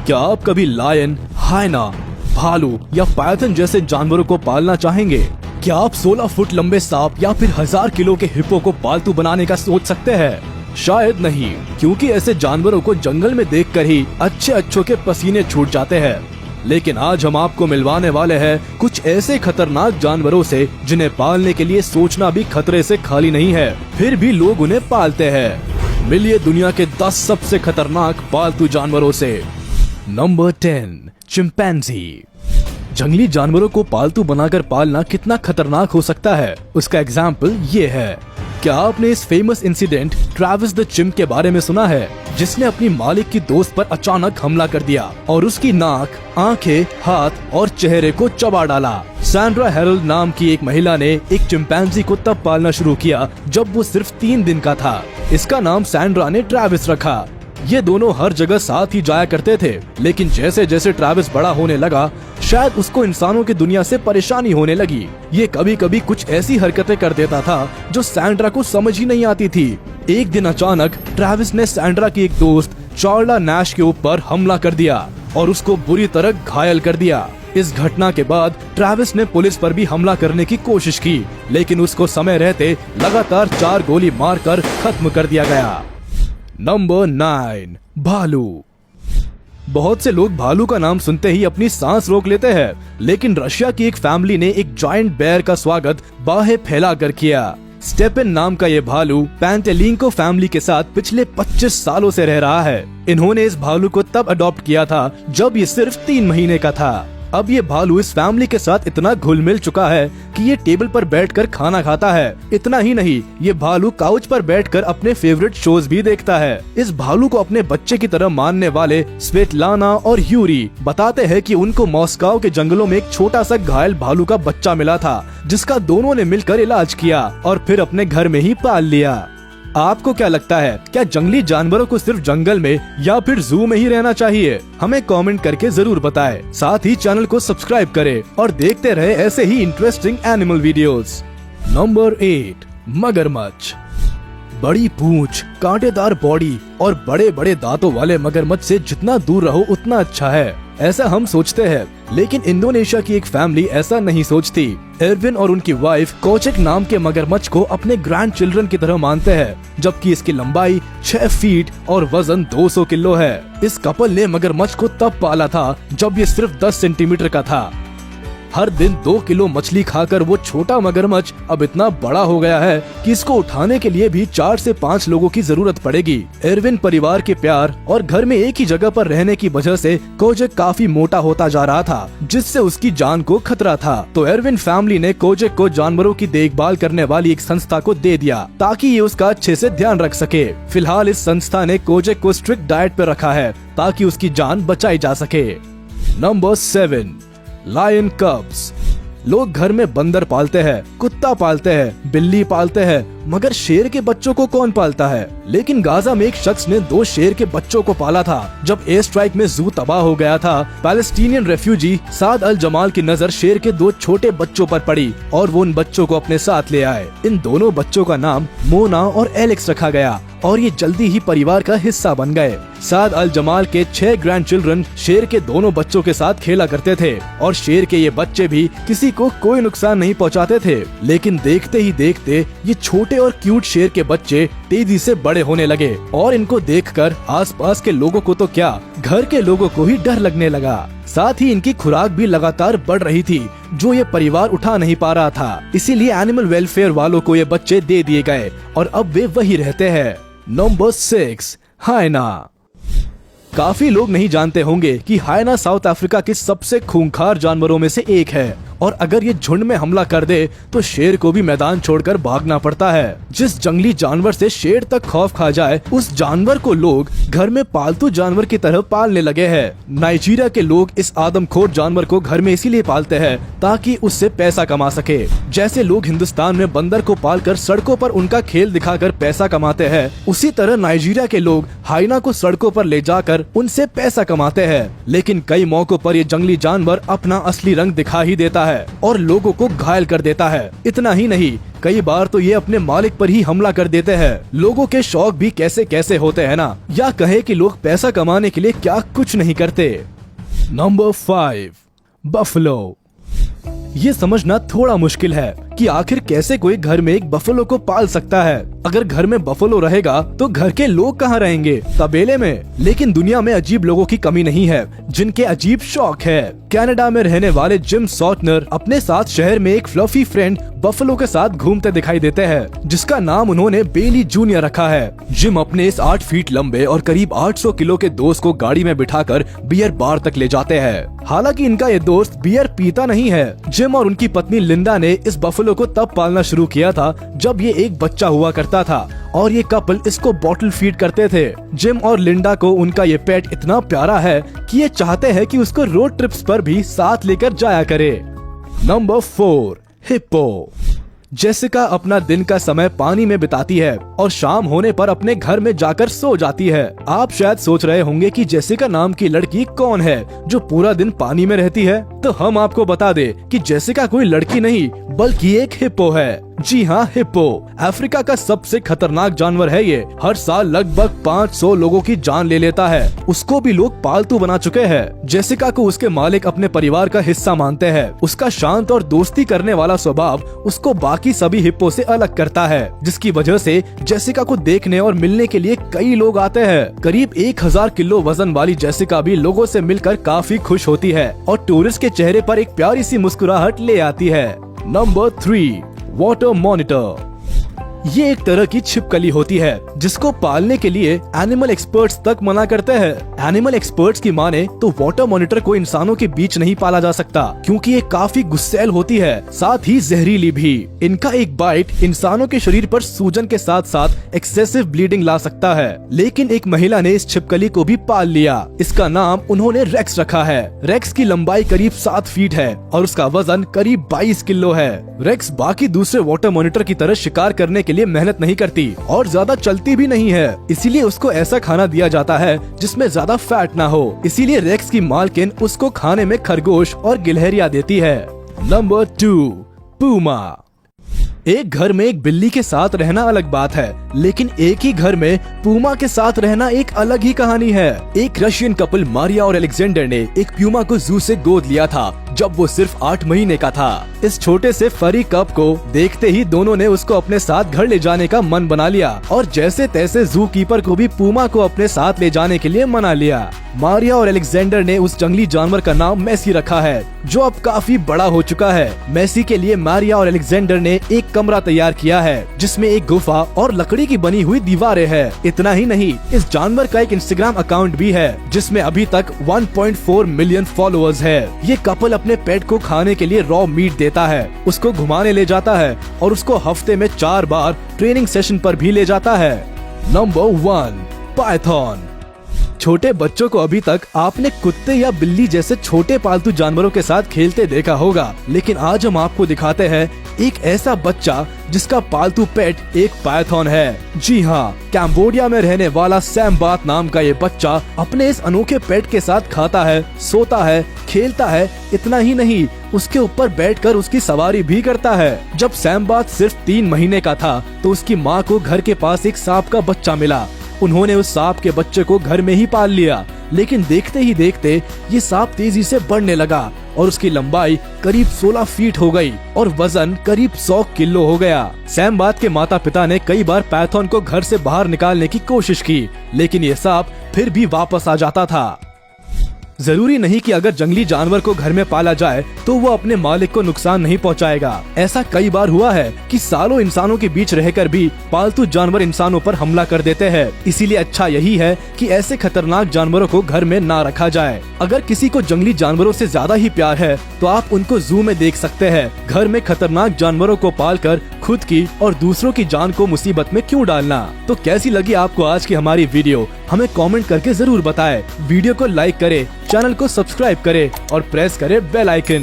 क्या आप कभी लायन, हाइना, भालू या पायथन जैसे जानवरों को पालना चाहेंगे? क्या आप 16 फुट लंबे सांप या फिर 1000 किलो के हिप्पो को पालतू बनाने का सोच सकते हैं? शायद नहीं, क्योंकि ऐसे जानवरों को जंगल में देखकर ही अच्छों के पसीने छूट जाते हैं। लेकिन आज हम आपको मिलवाने वाले हैं कुछ ऐसे खतरनाक जानवरों से जिन्हें पालने के लिए सोचना भी खतरे से खाली नहीं है, फिर भी लोग उन्हें पालते हैं। मिलिए दुनिया के 10 सबसे खतरनाक पालतू जानवरों से। Number 10, chimpanzee. जंगली जानवरों को पालतू बनाकर पालना कितना खतरनाक हो सकता है, उसका एग्जाम्पल ये है। क्या आपने इस famous incident Travis the chimp के बारे में सुना है, जिसने अपनी मालिक की दोस्त पर अचानक हमला कर दिया और उसकी नाक, आंखें, हाथ और चेहरे को चबा डाला? सैंड्रा हेरल्ड नाम की एक महिला ने एक चिंपैंजी को तब पालना शुरू किया जब वो सिर्फ 3 दिन का था। इसका नाम सैंड्रा ने ट्रैविस रखा। ये दोनों हर जगह साथ ही जाया करते थे, लेकिन जैसे जैसे ट्रैविस बड़ा होने लगा, शायद उसको इंसानों की दुनिया से परेशानी होने लगी। ये कभी कभी कुछ ऐसी हरकतें कर देता था जो सैंड्रा को समझ ही नहीं आती थी। एक दिन अचानक ट्रैविस ने सैंड्रा की एक दोस्त चार्ला नैश के ऊपर हमला कर दिया और उसको बुरी तरह घायल कर दिया। इस घटना के बाद ट्रैविस ने पुलिस पर भी हमला करने की कोशिश की, लेकिन उसको समय रहते लगातार 4 गोली मारकर खत्म कर दिया गया। नंबर 9, भालू। बहुत से लोग भालू का नाम सुनते ही अपनी सांस रोक लेते हैं, लेकिन रशिया की एक फैमिली ने एक जायंट बेयर का स्वागत बाहें फैलाकर किया। स्टेपिन नाम का ये भालू पैंटेलिंको फैमिली के साथ पिछले 25 सालों से रह रहा है। इन्होंने इस भालू को तब अडॉप्ट किया था जब ये सिर्फ 3 महीने का था। अब ये भालू इस फैमिली के साथ इतना घुल मिल चुका है कि ये टेबल पर बैठकर खाना खाता है। इतना ही नहीं, ये भालू काउच पर बैठकर अपने फेवरेट शोज भी देखता है। इस भालू को अपने बच्चे की तरह मानने वाले स्वेटलाना और यूरी बताते हैं कि उनको मॉस्को के जंगलों में एक छोटा सा घायल भालू का बच्चा मिला था, जिसका दोनों ने मिलकर इलाज किया और फिर अपने घर में ही पाल लिया। आपको क्या लगता है, क्या जंगली जानवरों को सिर्फ जंगल में या फिर जू में ही रहना चाहिए? हमें कमेंट करके जरूर बताएं। साथ ही चैनल को सब्सक्राइब करें और देखते रहे ऐसे ही इंटरेस्टिंग एनिमल वीडियोस। नंबर 8, मगरमच्छ। बड़ी पूंछ, कांटेदार बॉडी और बड़े बड़े दांतों वाले मगरमच्छ से जितना दूर रहो उतना अच्छा है, ऐसा हम सोचते हैं। लेकिन इंडोनेशिया की एक फैमिली ऐसा नहीं सोचती। एरविन और उनकी वाइफ कोचेक नाम के मगरमच्छ को अपने ग्रैंड चिल्ड्रन की तरह मानते हैं, जबकि इसकी लंबाई 6 फीट और वजन 200 किलो है। इस कपल ने मगरमच्छ को तब पाला था जब ये सिर्फ 10 सेंटीमीटर का था। हर दिन 2 किलो मछली खाकर वो छोटा मगरमच्छ अब इतना बड़ा हो गया है कि इसको उठाने के लिए भी 4 से 5 लोगों की जरूरत पड़ेगी। एरविन परिवार के प्यार और घर में एक ही जगह पर रहने की वजह से कोजेक काफी मोटा होता जा रहा था, जिससे उसकी जान को खतरा था। तो एरविन फैमिली ने कोजेक को जानवरों की देखभाल करने वाली एक संस्था को दे दिया ताकि ये उसका अच्छे से ध्यान रख सके। फिलहाल इस संस्था ने कोजेक को स्ट्रिक्ट डाइट पर रखा है ताकि उसकी जान बचाई जा सके। Number 7, lion cubs. लोग घर में बंदर पालते हैं, कुत्ता पालते हैं, बिल्ली पालते हैं, मगर शेर के बच्चों को कौन पालता है? लेकिन गाजा में एक शख्स ने 2 शेर के बच्चों को पाला था। जब एयर स्ट्राइक में जू तबाह हो गया था, पैलेस्टीनियन रेफ्यूजी साद अल जमाल की नजर शेर के 2 छोटे बच्चों पर पड़ी और वो उन बच्चों को अपने साथ ले आए। इन दोनों बच्चों का नाम मोना और एलेक्स रखा गया और ये जल्दी ही परिवार का हिस्सा बन गए। साद अल जमाल के 6 ग्रैंड चिल्ड्रन शेर के दोनों बच्चों के साथ खेला करते थे और शेर के ये बच्चे भी किसी को कोई नुकसान नहीं पहुंचाते थे। लेकिन देखते ही देखते ये छोटे और क्यूट शेर के बच्चे तेजी से बड़े होने लगे और इनको देखकर आसपास के लोगों को तो क्या, घर के लोगों को ही डर लगने लगा। साथ ही इनकी खुराक भी लगातार बढ़ रही थी, जो ये परिवार उठा नहीं पा रहा था। इसीलिए एनिमल वेलफेयर वालों को ये बच्चे दे दिए गए और अब वे वही रहते हैं। नंबर 6, हाइना। काफी लोग नहीं जानते होंगे कि हाइना साउथ अफ्रीका के सबसे खूंखार जानवरों में से एक है और अगर ये झुंड में हमला कर दे तो शेर को भी मैदान छोड़कर भागना पड़ता है। जिस जंगली जानवर से शेर तक खौफ खा जाए, उस जानवर को लोग घर में पालतू जानवर की तरह पालने लगे हैं। नाइजीरिया के लोग इस आदमखोर जानवर को घर में इसीलिए पालते हैं ताकि उससे पैसा कमा सके। जैसे लोग हिंदुस्तान में बंदर को पालकर सड़कों पर उनका खेल दिखाकर पैसा कमाते हैं, उसी तरह नाइजीरिया के लोग हाइना को सड़कों पर ले जाकर उनसे पैसा कमाते हैं। लेकिन कई मौकों पर ये जंगली जानवर अपना असली रंग दिखा ही देता है है और लोगों को घायल कर देता है। इतना ही नहीं, कई बार तो ये अपने मालिक पर ही हमला कर देते हैं। लोगों के शौक भी कैसे कैसे होते हैं ना, या कहे कि लोग पैसा कमाने के लिए क्या कुछ नहीं करते। Number 5, buffalo. ये समझना थोड़ा मुश्किल है कि आखिर कैसे कोई घर में एक बफलो को पाल सकता है। अगर घर में बफलो रहेगा तो घर के लोग कहाँ रहेंगे? तबेले में। लेकिन दुनिया में अजीब लोगों की कमी नहीं है जिनके अजीब शौक है। कनाडा में रहने वाले जिम सॉटनर अपने साथ शहर में एक फ्लफी फ्रेंड बफलो के साथ घूमते दिखाई देते हैं, जिसका नाम उन्होंने बेली जूनियर रखा है। जिम अपने इस 8 फीट लंबे और करीब 800 किलो के दोस्त को गाड़ी में बिठाकर बियर बार तक ले जाते हैं। हालांकि इनका ये दोस्त बियर पीता नहीं है। जिम और उनकी पत्नी लिंडा ने इस बफलो को तब पालना शुरू किया था जब ये एक बच्चा हुआ करता था और ये कपल इसको बॉटल फीड करते थे। जिम और लिंडा को उनका ये पेट इतना प्यारा है कि ये चाहते हैं कि उसको रोड ट्रिप्स पर भी साथ लेकर जाया करे। Number 4, hippo. जेसिका अपना दिन का समय पानी में बिताती है और शाम होने पर अपने घर में जाकर सो जाती है। आप शायद सोच रहे होंगे कि जेसिका नाम की लड़की कौन है जो पूरा दिन पानी में रहती है। तो हम आपको बता दे कि जेसिका कोई लड़की नहीं बल्कि एक हिप्पो है। जी हाँ, हिप्पो अफ्रीका का सबसे खतरनाक जानवर है। ये हर साल लगभग 500 लोगों की जान ले लेता है। उसको भी लोग पालतू बना चुके हैं। जेसिका को उसके मालिक अपने परिवार का हिस्सा मानते हैं। उसका शांत और दोस्ती करने वाला स्वभाव उसको बाकी सभी हिप्पो से अलग करता है, जिसकी वजह से जेसिका को देखने और मिलने के लिए कई लोग आते हैं। करीब 1000 किलो वजन वाली जेसिका भी लोगों से मिलकर काफी खुश होती है और टूरिस्ट के चेहरे पर एक प्यारी सी मुस्कुराहट ले आती है। Number 3, water monitor. ये एक तरह की छिपकली होती है जिसको पालने के लिए एनिमल एक्सपर्ट्स तक मना करते हैं। एनिमल एक्सपर्ट्स की माने तो वाटर मॉनिटर को इंसानों के बीच नहीं पाला जा सकता क्योंकि ये काफी गुस्सैल होती है, साथ ही जहरीली भी। इनका एक बाइट इंसानों के शरीर पर सूजन के साथ साथ एक्सेसिव ब्लीडिंग ला सकता है। लेकिन एक महिला ने इस छिपकली को भी पाल लिया। इसका नाम उन्होंने रेक्स रखा है। रेक्स की लंबाई करीब 7 फीट है और उसका वजन करीब 22 किलो है। रेक्स बाकी दूसरे वाटर मॉनिटर की तरह शिकार करने के लिए मेहनत नहीं करती और ज्यादा चलती भी नहीं है। इसीलिए उसको ऐसा खाना दिया जाता है जिसमें ज्यादा फैट ना हो। इसीलिए रेक्स की मालकिन उसको खाने में खरगोश और गिलहरियां देती है। Number 2, Puma. एक घर में एक बिल्ली के साथ रहना अलग बात है, लेकिन एक ही घर में पूमा के साथ रहना एक अलग ही कहानी है। एक रशियन कपल मारिया और अलेक्जेंडर ने एक प्यूमा को जू से गोद लिया था जब वो सिर्फ 8 महीने का था। इस छोटे से फरी कप को देखते ही दोनों ने उसको अपने साथ घर ले जाने का मन बना लिया और जैसे तैसे जू कीपर को भी पूमा को अपने साथ ले जाने के लिए मना लिया। मारिया और अलेक्जेंडर ने उस जंगली जानवर का नाम मैसी रखा है जो अब काफी बड़ा हो चुका है। मैसी के लिए मारिया और अलेक्जेंडर ने एक कमरा तैयार किया है जिसमें एक गुफा और लकड़ी की बनी हुई दीवारें हैं। इतना ही नहीं, इस जानवर का एक इंस्टाग्राम अकाउंट भी है जिसमें अभी तक 1.4 मिलियन फॉलोअर्स है। ये कपल अपने पेट को खाने के लिए रॉ मीट देता है, उसको घुमाने ले जाता है और उसको हफ्ते में 4 बार ट्रेनिंग सेशन पर भी ले जाता है। Number 1, Python. छोटे बच्चों को अभी तक आपने कुत्ते या बिल्ली जैसे छोटे पालतू जानवरों के साथ खेलते देखा होगा, लेकिन आज हम आपको दिखाते हैं एक ऐसा बच्चा जिसका पालतू पेट एक पाइथन है। जी हाँ, कैम्बोडिया में रहने वाला सैमबात नाम का ये बच्चा अपने इस अनोखे पेट के साथ खाता है, सोता है, खेलता है। इतना ही नहीं, उसके ऊपर बैठकर उसकी सवारी भी करता है। जब सैमबात सिर्फ 3 महीने का था तो उसकी माँ को घर के पास एक सांप का बच्चा मिला। उन्होंने उस सांप के बच्चे को घर में ही पाल लिया, लेकिन देखते ही देखते ये सांप तेजी से बढ़ने लगा और उसकी लंबाई करीब 16 फीट हो गई और वजन करीब 100 किलो हो गया। सैमबात के माता पिता ने कई बार पाइथन को घर से बाहर निकालने की कोशिश की, लेकिन ये सांप फिर भी वापस आ जाता था। जरूरी नहीं कि अगर जंगली जानवर को घर में पाला जाए तो वो अपने मालिक को नुकसान नहीं पहुंचाएगा। ऐसा कई बार हुआ है कि सालों इंसानों के बीच रहकर भी पालतू जानवर इंसानों पर हमला कर देते हैं। इसीलिए अच्छा यही है कि ऐसे खतरनाक जानवरों को घर में ना रखा जाए। अगर किसी को जंगली जानवरों से ज्यादा ही प्यार है तो आप उनको जू में देख सकते हैं। घर में खतरनाक जानवरों को पालकर खुद की और दूसरों की जान को मुसीबत में क्यों डालना। तो कैसी लगी आपको आज की हमारी वीडियो, हमें कमेंट करके जरूर बताएं। वीडियो को लाइक करें, चैनल को सब्सक्राइब करें और प्रेस करें बेल आइकन।